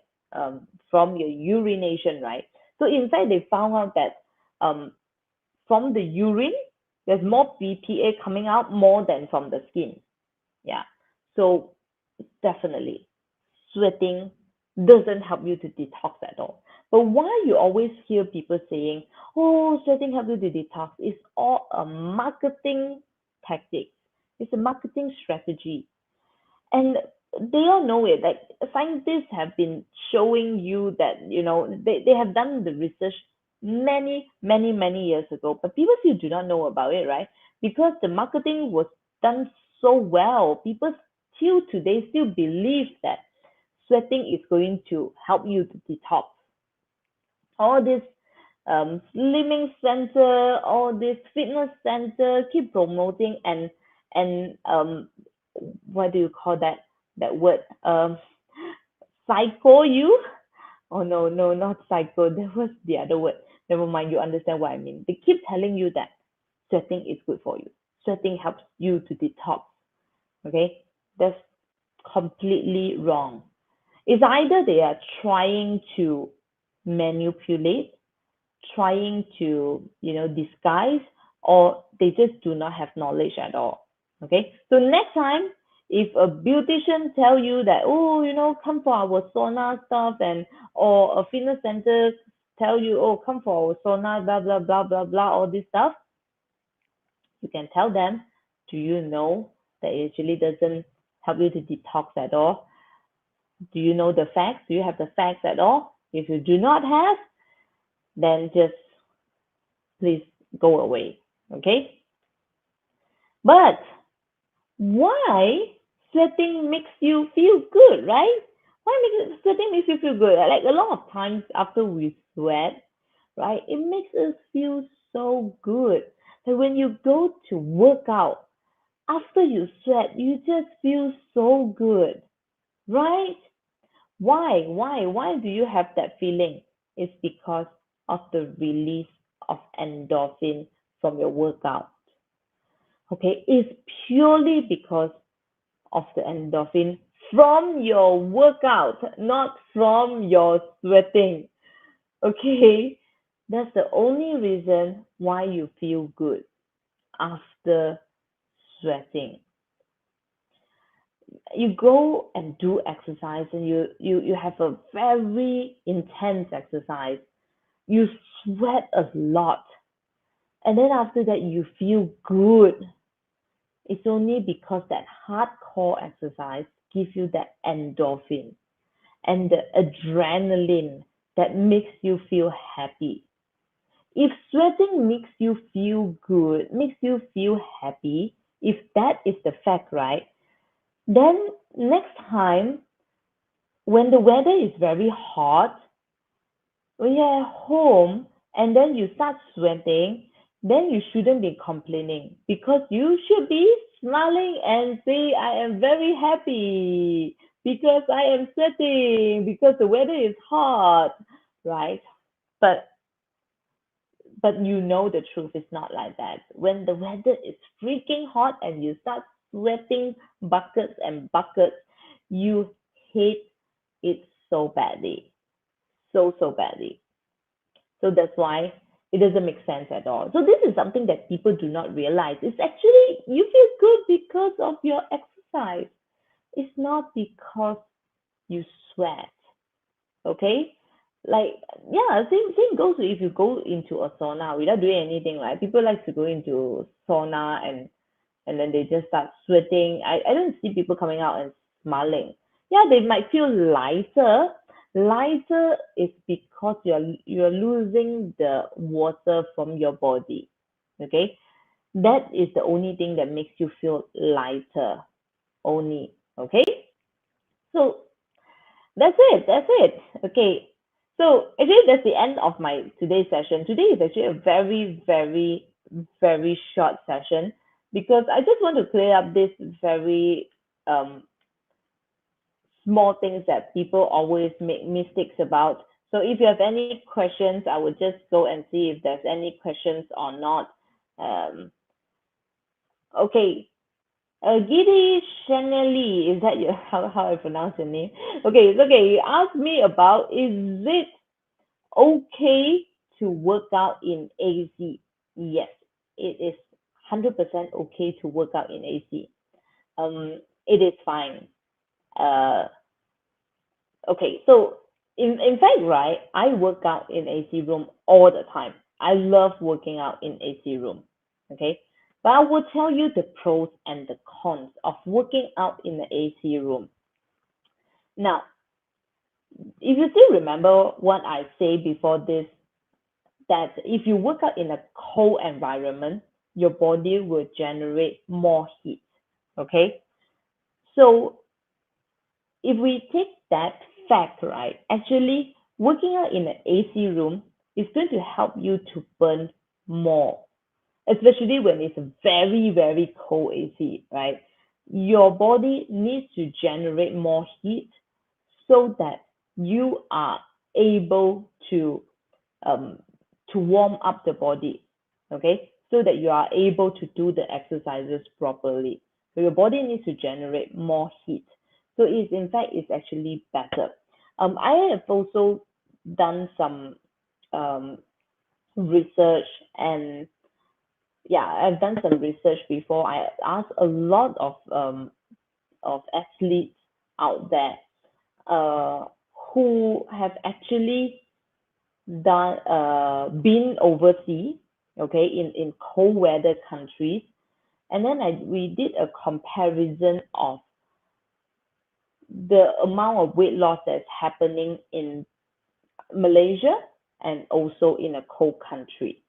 from your urination, right? So in fact, they found out that um, from the urine, there's more BPA coming out more than from the skin. Yeah, so definitely sweating doesn't help you to detox at all. But why you always hear people saying, "Oh, sweating helps you to detox," it's all a marketing tactic. It's a marketing strategy, and they all know it. Like scientists have been showing you that they have done the research many years ago, but people still do not know about it, right? Because the marketing was done so well, people till today still believe that sweating is going to help you to detox. All this slimming center, all this fitness center keep promoting and what do you call that word? Psycho you? Oh no, no, not psycho. That was the other word. Never mind, you understand what I mean. They keep telling you that sweating is good for you. Sweating helps you to detox. Okay? That's completely wrong. It's either they are trying to manipulate, trying to, disguise, or they just do not have knowledge at all. Okay. So next time, if a beautician tell you that, oh, come for our sauna stuff or a fitness center tell you, oh, come for our sauna, blah, blah, blah, blah, blah, all this stuff, you can tell them, do you know that it actually doesn't help you to detox at all? Do you know the facts? Do you have the facts at all? If you do not have, then just please go away. Okay? But why sweating makes you feel good, right? Sweating makes you feel good? Like a lot of times after we sweat, right, it makes us feel so good. That when you go to work out, after you sweat, you just feel so good, right? Why? Why do you have that feeling? It's because of the release of endorphin from your workout. Okay, it's purely because of the endorphin from your workout, not from your sweating. Okay, that's the only reason why you feel good after sweating. You go and do exercise and you have a very intense exercise. You sweat a lot, and then after that you feel good. It's only because that hardcore exercise gives you that endorphin and the adrenaline that makes you feel happy. If sweating makes you feel good, makes you feel happy, if that is the fact, right, then next time when the weather is very hot, when you're at home and then you start sweating, then you shouldn't be complaining because you should be smiling and say, I am very happy because I am sweating because the weather is hot, right? But but you know the truth is not like that. When the weather is freaking hot and you start sweating buckets and buckets, you hate it so badly, so badly. So that's why it doesn't make sense at all. So this is something that people do not realize. It's actually you feel good because of your exercise. It's not because you sweat. Okay? Like yeah, same goes if you go into a sauna without doing anything, right? People like to go into sauna and then they just start sweating. I don't see people coming out and smiling. Yeah, they might feel lighter. Lighter is because you're losing the water from your body. Okay? That is the only thing that makes you feel lighter. Only. Okay? So that's it. That's it. Okay. So actually, that's the end of my today's session. Today is actually a very short session because I just want to clear up this very um, small things that people always make mistakes about. So if you have any questions, I would just go and see if there's any questions or not. Um, okay. Giri Shanelli, is that your how I pronounce your name? Okay, it's okay. You asked me about is it okay to work out in AC? Yes, it is 100% okay to work out in AC. It is fine. Uh, okay, so in fact, right, I work out in AC room all the time. I love working out in AC room. Okay, but I will tell you the pros and the cons of working out in the AC room. Now, if you still remember what I say before this, that if you work out in a cold environment, your body will generate more heat. Okay, so if we take that fact, right, actually working out in an AC room is going to help you to burn more, especially when it's a very cold AC, right? Your body needs to generate more heat so that you are able um, to warm up the body, okay? So that you are able to do the exercises properly. So your body needs to generate more heat. So it's in fact it's actually better. I have also done some um, research and yeah, I've done some research before. I asked a lot of athletes out there uh, who have actually done been overseas, okay, in cold weather countries, and then we did a comparison of the amount of weight loss that's happening in Malaysia and also in a cold country.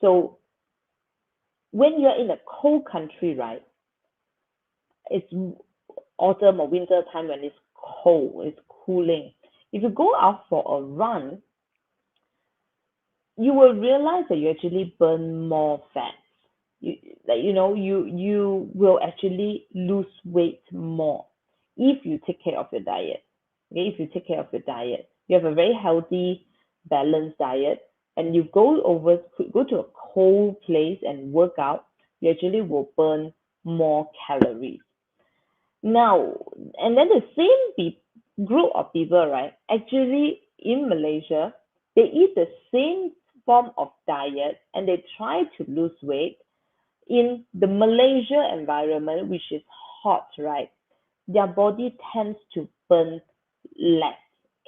So when you're in a cold country, right, it's autumn or winter time when it's cold, it's cooling. If you go out for a run, you will realize that you actually burn more fat. You like you will actually lose weight more if you take care of your diet. Okay, if you take care of your diet, you have a very healthy, balanced diet, and you go to a cold place and work out, you actually will burn more calories. Now, and then the same group of people, right? Actually, in Malaysia, they eat the same form of diet and they try to lose weight in the Malaysia environment, which is hot, right? Their body tends to burn less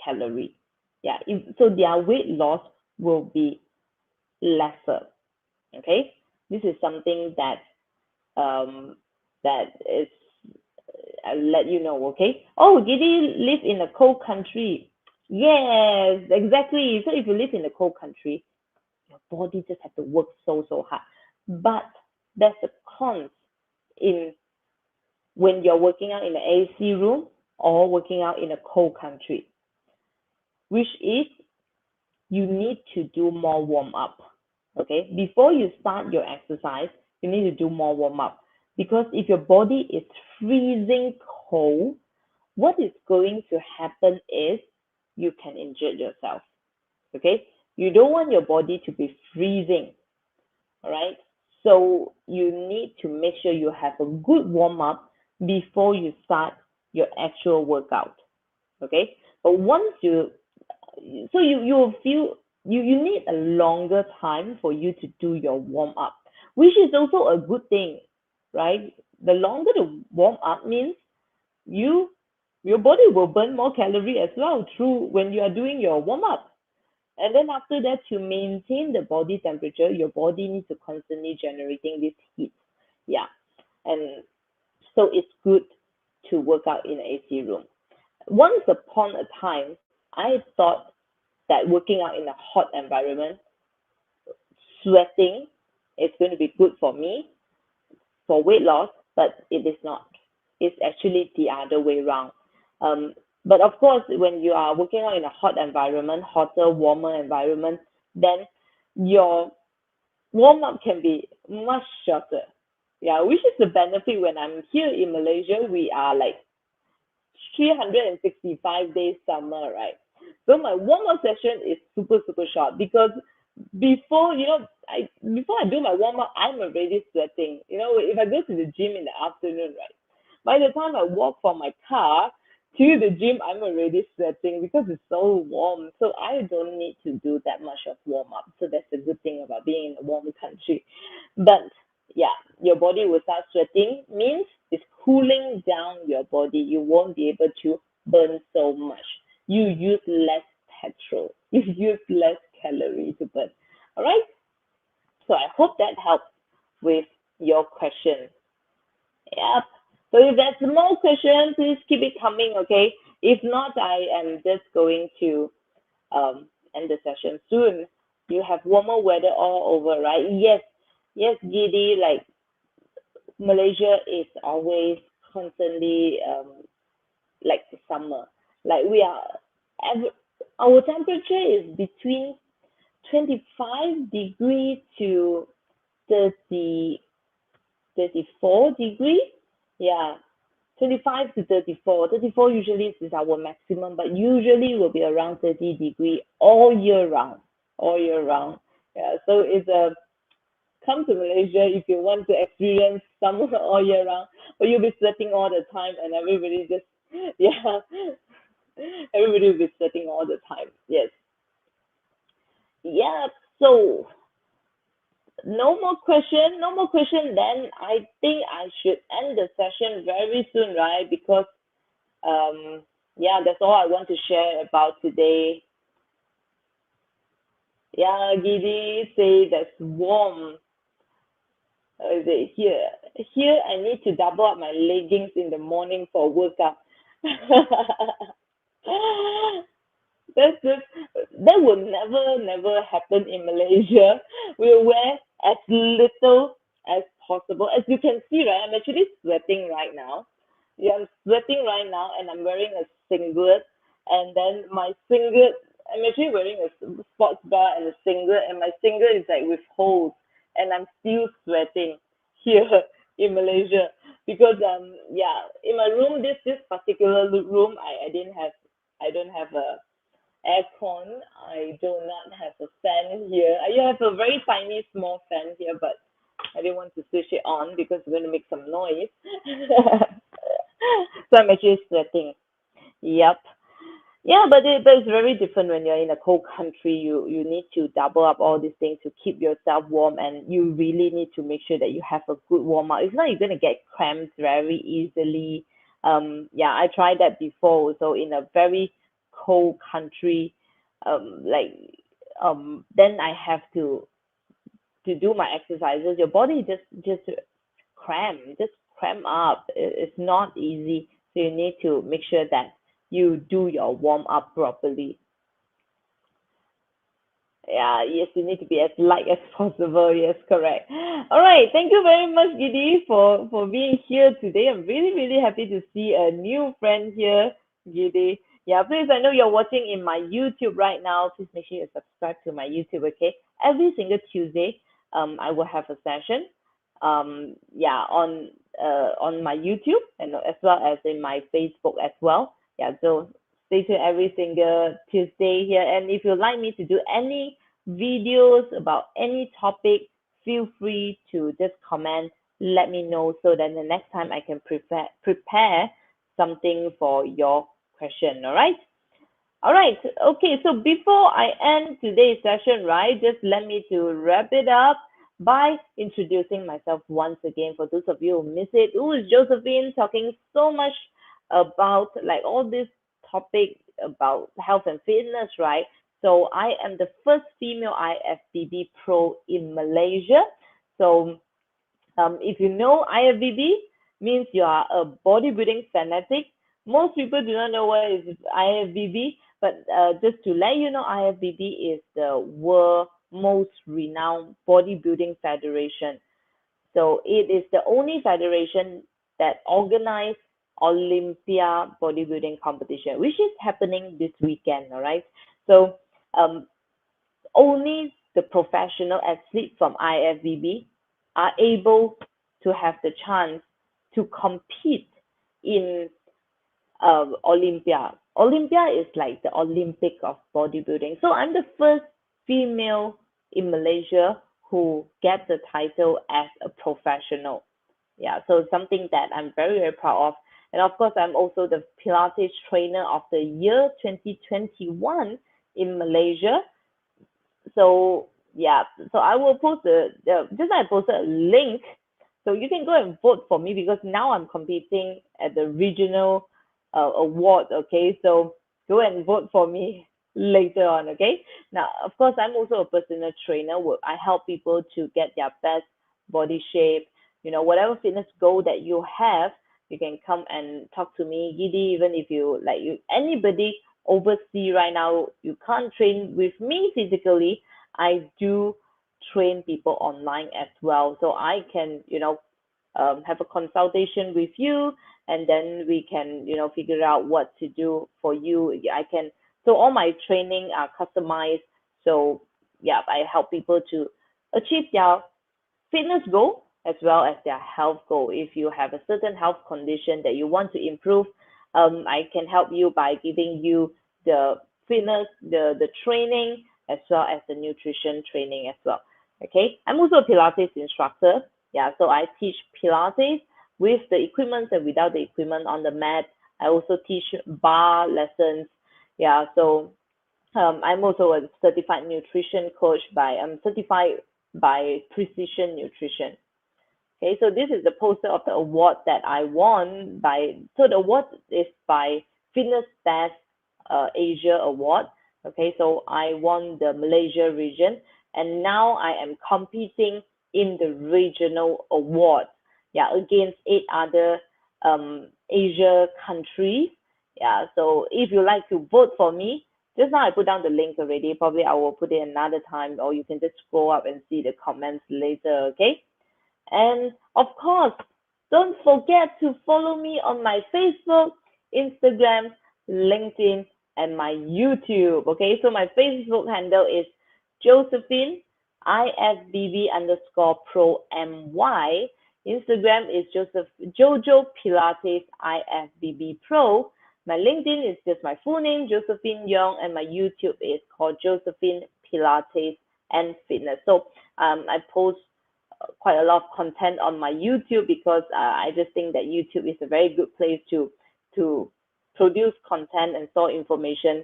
calorie. Yeah, so their weight loss will be lesser. Okay, this is something that that is I'll let you know, okay? Oh, did he live in a cold country? Yes, exactly. So if you live in a cold country, your body just have to work so hard. But that's the cons in when you're working out in an AC room or working out in a cold country, which is you need to do more warm up. Okay, before you start your exercise, you need to do more warm up because if your body is freezing cold, what is going to happen is you can injure yourself. Okay, you don't want your body to be freezing. All right, So you need to make sure you have a good warm up before you start your actual workout. Okay, but once you so you will feel you need a longer time for you to do your warm up, which is also a good thing, right? The longer the warm up means you your body will burn more calorie as well through when you are doing your warm up. And then after that, to maintain the body temperature, your body needs to constantly generating this heat. Yeah, and so it's good to work out in an AC room. Once upon a time, I thought that working out in a hot environment, sweating, is going to be good for me for weight loss, but it is not. It's actually the other way around. But of course, when you are working out in a hot environment, hotter, warmer environment, then your warm up can be much shorter. Yeah, which is the benefit when I'm here in Malaysia. We are like 365 days summer, right? So my warm up session is super, super short because before I do my warm up, I'm already sweating. If I go to the gym in the afternoon, right? By the time I walk from my car to the gym, I'm already sweating because it's so warm. So I don't need to do that much of warm up. So that's the good thing about being in a warm country. But yeah, your body will start sweating, means it's cooling down your body. You won't be able to burn so much. You use less petrol. You use less calorie to burn. All right? So I hope that helps with your question. Yep. So if there's more questions, please keep it coming, okay? If not, I am just going to end the session soon. You have warmer weather all over, right? Yes, yes, Giddy, like Malaysia is always constantly like the summer. Like our temperature is between 25 degrees to 30, 34 degrees. Yeah, 25 to 34. 34 usually is our maximum, but usually will be around 30 degree all year round. All year round. Yeah, so it's a come to Malaysia if you want to experience summer all year round, but you'll be sweating all the time and everybody just yeah, everybody will be sweating all the time. Yes. Yeah. So no more question, no more question. Then I think I should end the session very soon, right? Because yeah, that's all I want to share about today. Yeah, Giddy say that's warm. Here, I need to double up my leggings in the morning for workout. That's just that would never happen in Malaysia. We'll wear as little as possible. As you can see, right, I'm actually sweating right now. Yeah, I'm sweating right now, and I'm wearing a singlet. And then my singlet, I'm actually wearing a sports bra and a singlet, and my singlet is like with holes, and I'm still sweating here in Malaysia because yeah, in my room, this particular room, I don't have a aircon. I do not have a fan here. I have a very tiny small fan here, but I didn't want to switch it on because it's going to make some noise. So I'm actually sweating. Yep. Yeah, but it's very different when you're in a cold country. You need to double up all these things to keep yourself warm, and you really need to make sure that you have a good warm up. If not, you're gonna get cramps very easily. Yeah, I tried that before. So in a very cold country, like then I have to do my exercises. Your body just cramp up. It's not easy. So you need to make sure that you do your warm up properly. Yeah, yes, you need to be as light as possible. Yes, correct. All right. Thank you very much, Giddy, for being here today. I'm really happy to see a new friend here, Giddy. Yeah, please, I know you're watching in my YouTube right now. Please make sure you subscribe to my YouTube, okay? Every single Tuesday, I will have a session, yeah, on my YouTube and as well as in my Facebook as well. Yeah, so stay tuned every single Tuesday here. And if you'd like me to do any videos about any topic, feel free to just comment, let me know so that the next time I can prepare something for your question. All right. All right. Okay. So before I end today's session, right, just let me to wrap it up by introducing myself once again for those of you who miss it. Who is Josephine talking so much about like all this topic about health and fitness, right? So I am the first female IFBB pro in Malaysia. So if you know IFBB, means you are a bodybuilding fanatic. Most people do not know what is IFBB, but just to let you know, IFBB is the world most renowned bodybuilding federation. So it is the only federation that organize Olympia bodybuilding competition, which is happening this weekend. All right. So um, only the professional athletes from IFBB are able to have the chance to compete in Olympia. Olympia is like the Olympic of bodybuilding. So I'm the first female in Malaysia who gets the title as a professional. Yeah, so something that I'm very, very proud of. And of course, I'm also the Pilates trainer of the year 2021 in Malaysia. So yeah, so I will post just I posted a link, so you can go and vote for me because now I'm competing at the regional award. Okay, so go and vote for me later on. Okay, now of course I'm also a personal trainer. I help people to get their best body shape. You know, whatever fitness goal that you have, you can come and talk to me, Giddy. Even if you like you anybody overseas right now, you can't train with me physically. I do train people online as well. So I can, have a consultation with you and then we can, figure out what to do for you. So all my training are customized. So yeah, I help people to achieve their fitness goal as well as their health goal. If you have a certain health condition that you want to improve, I can help you by giving you the fitness, the training, as well as the nutrition training as well. Okay, I'm also a Pilates instructor. Yeah, so I teach Pilates with the equipment and without the equipment on the mat. I also teach bar lessons. Yeah, so I'm also a certified nutrition coach I'm certified by Precision Nutrition. Okay, so this is the poster of the award that I won so the award is by Fitness Best Asia Award. Okay, so I won the Malaysia region and now I am competing in the regional award. Yeah, against 8 other Asia countries. Yeah, so if you like to vote for me, just now I put down the link already. Probably I will put it another time, or you can just scroll up and see the comments later. Okay. And of course, don't forget to follow me on my Facebook, Instagram, LinkedIn, and my YouTube. Okay, so my Facebook handle is Josephine IFBB underscore pro MY. Instagram is Jojo Pilates IFBB Pro. My LinkedIn is just my full name, Josephine Yong, and my YouTube is called Josephine Pilates and Fitness. So I post quite a lot of content on my YouTube because I just think that YouTube is a very good place to produce content and store information.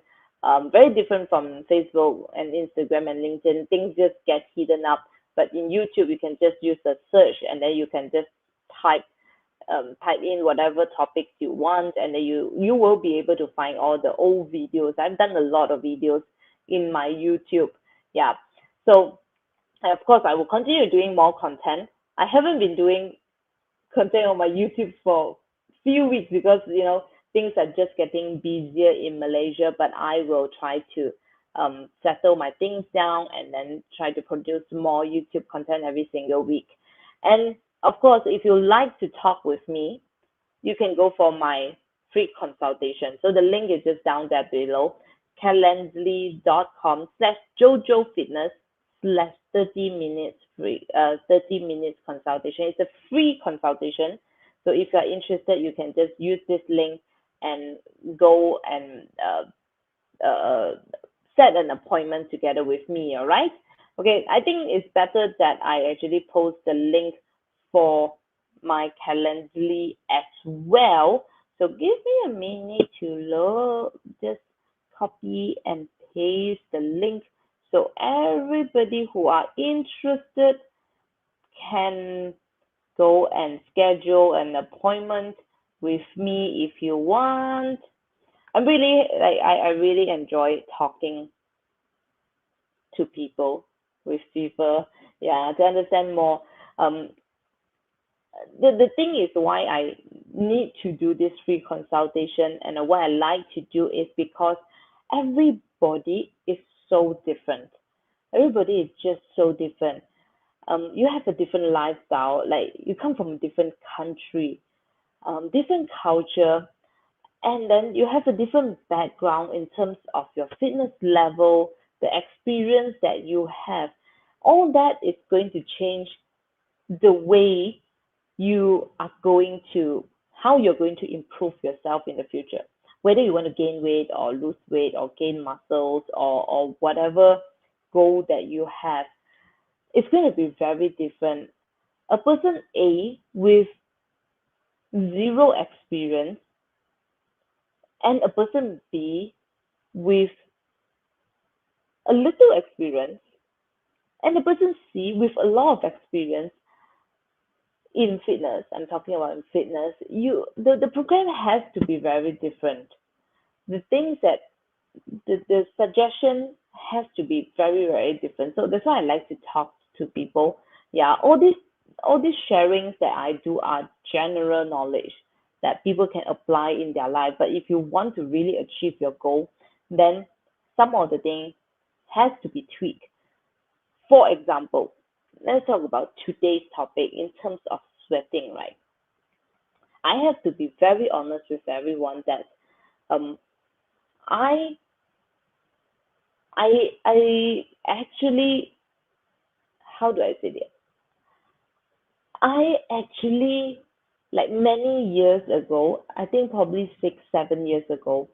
Very different from Facebook and Instagram and LinkedIn. Things just get hidden up. But in YouTube, you can just use the search and then you can just type in whatever topics you want, and then you will be able to find all the old videos. I've done a lot of videos in my YouTube. Yeah. So of course, I will continue doing more content. I haven't been doing content on my YouTube for a few weeks because, things are just getting busier in Malaysia, but I will try to settle my things down and then try to produce more YouTube content every single week. And of course, if you like to talk with me, you can go for my free consultation. So the link is just down there below, calendly.com/JojoFitness/30 minutes free, 30 minutes consultation. It's a free consultation. So if you're interested, you can just use this link and go and set an appointment together with me. All right. Okay, I think it's better that I actually post the link for my Calendly as well. So give me a minute to load, just copy and paste the link so everybody who are interested can go and schedule an appointment with me if you want. I really enjoy talking to people, with people, yeah, to understand more. Um, the thing is why I need to do this free consultation and what I like to do is because everybody is so different. Everybody is just so different. You have a different lifestyle, like you come from a different country, different culture, and then you have a different background in terms of your fitness level, the experience that you have. All that is going to change the way you are going to, how you're going to improve yourself in the future. Whether you want to gain weight or lose weight or gain muscles or whatever goal that you have, it's going to be very different. A person A with zero experience and a person B with a little experience and a person C with a lot of experience in fitness, I'm talking about in fitness, the program has to be very different. The things that the suggestion has to be very, very different. So that's why I like to talk to people. Yeah, all these sharings that I do are general knowledge that people can apply in their life. But if you want to really achieve your goal, then some of the things has to be tweaked. For example, let's talk about today's topic in terms of sweating, right? I have to be very honest with everyone that um I I actually, how do I say this? I actually, like many years ago, I think probably 6, 7 years ago,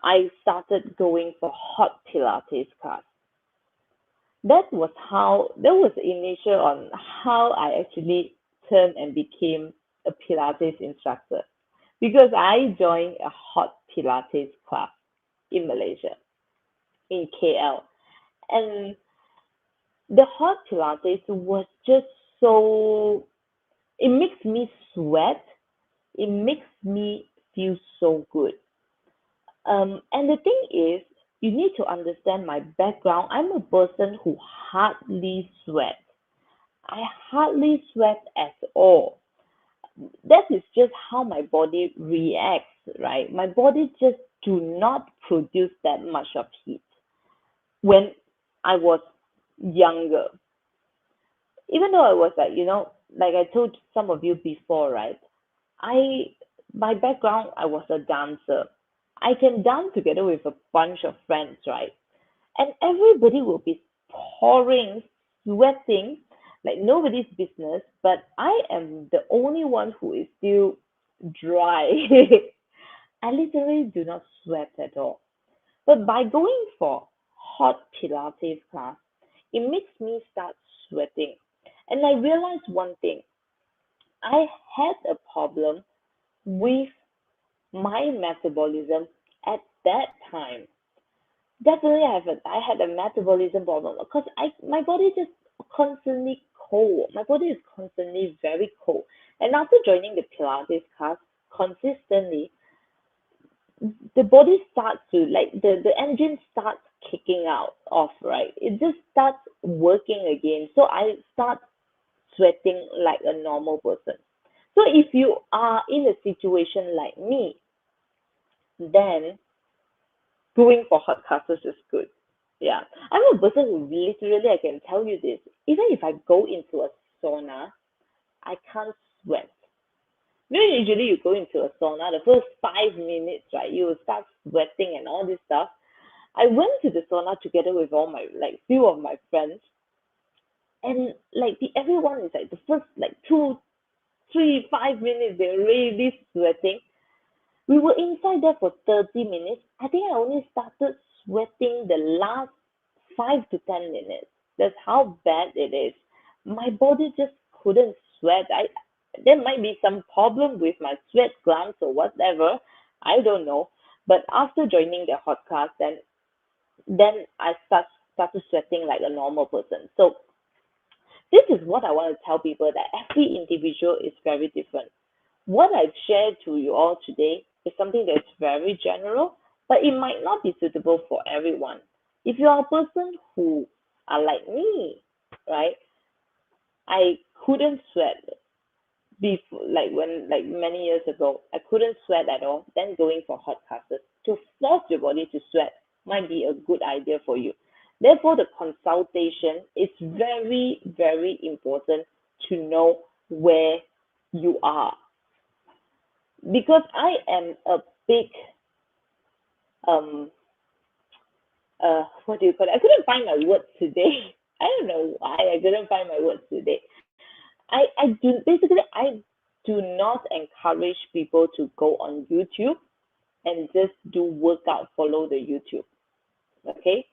I started going for hot Pilates class. That was the initial on how I actually turned and became a Pilates instructor because I joined a hot Pilates class in Malaysia, in KL. And the hot Pilates was just so, it makes me sweat. It makes me feel so good. And the thing is, you need to understand my background. I'm a person who hardly sweat. I hardly sweat at all. That is just how my body reacts, right? My body just do not produce that much of heat. When I was younger, even though I was like, like I told some of you before, right? I my background, I was a dancer. I can dance together with a bunch of friends, right? And everybody will be pouring, sweating, like nobody's business, but I am the only one who is still dry. I literally do not sweat at all. But by going for hot Pilates class, it makes me start sweating. And I realized one thing. I had a problem with my metabolism at that time. Definitely I had a metabolism problem because my body just constantly cold. My body is constantly very cold. And after joining the Pilates class consistently, the body starts to like the engine starts kicking out off, right? It just starts working again. So I start sweating like a normal person. So if you are in a situation like me, then going for hot classes is good. Yeah. I'm a person who literally, I can tell you this, even if I go into a sauna, I can't sweat. Usually you go into a sauna, the first 5 minutes, right, you will start sweating and all this stuff. I went to the sauna together with all my, like, few of my friends, and like everyone is like the first like 2, 3, 5 minutes, they're really sweating. We were inside there for 30 minutes. I think I only started sweating the last 5 to 10 minutes. That's how bad it is. My body just couldn't sweat. There might be some problem with my sweat glands or whatever. I don't know. But after joining the hot class, then I started sweating like a normal person. So this is what I want to tell people, that every individual is very different. What I've shared to you all today is something that's very general, but it might not be suitable for everyone. If you are a person who are like me, right? I couldn't sweat before, like many years ago, I couldn't sweat at all. Then going for hot classes to force your body to sweat might be a good idea for you. Therefore, the consultation is very, very important to know where you are, because I am a big um what do you call it? I couldn't find my words today. I don't know why I couldn't find my words today. I do not encourage people to go on YouTube and just do workout, follow the YouTube. Okay?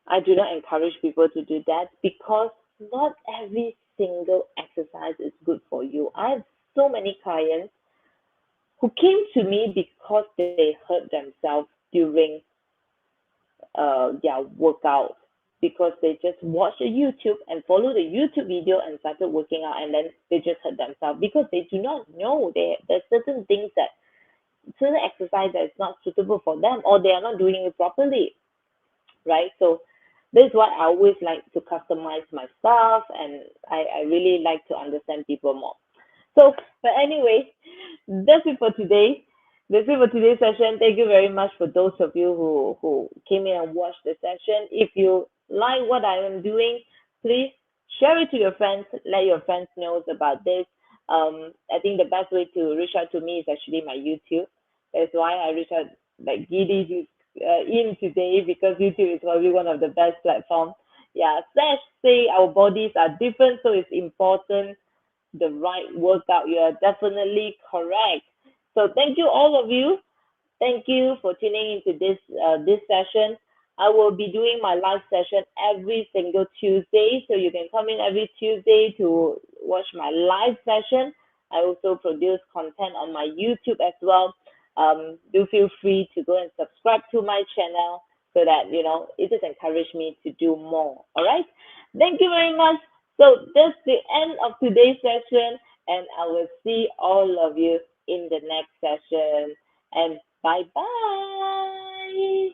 I do not encourage people to do that, because not every single exercise is good for you. I have so many clients who came to me because they hurt themselves during their workout, because they just watched a YouTube and followed the YouTube video and started working out, and then they just hurt themselves because they do not know there's certain things, that certain exercise that is not suitable for them, or they are not doing it properly, right? So this is why I always like to customize my stuff, and I really like to understand people more. So, but anyway, that's it for today. That's it for today's session. Thank you very much for those of you who came in and watched the session. If you like what I am doing, please share it to your friends. Let your friends know about this. I think the best way to reach out to me is actually my YouTube. That's why I reach out like Giddy in today, because YouTube is probably one of the best platforms. Yeah, let's say our bodies are different, so it's important the right workout. You are definitely correct. So thank you all of you. Thank you for tuning into this session. I will be doing my live session every single Tuesday, so you can come in every Tuesday to watch my live session. I also produce content on my YouTube as well. Do feel free to go and subscribe to my channel, so that it just encourages me to do more. All right. Thank you very much. So that's the end of today's session, and I will see all of you in the next session. And bye bye.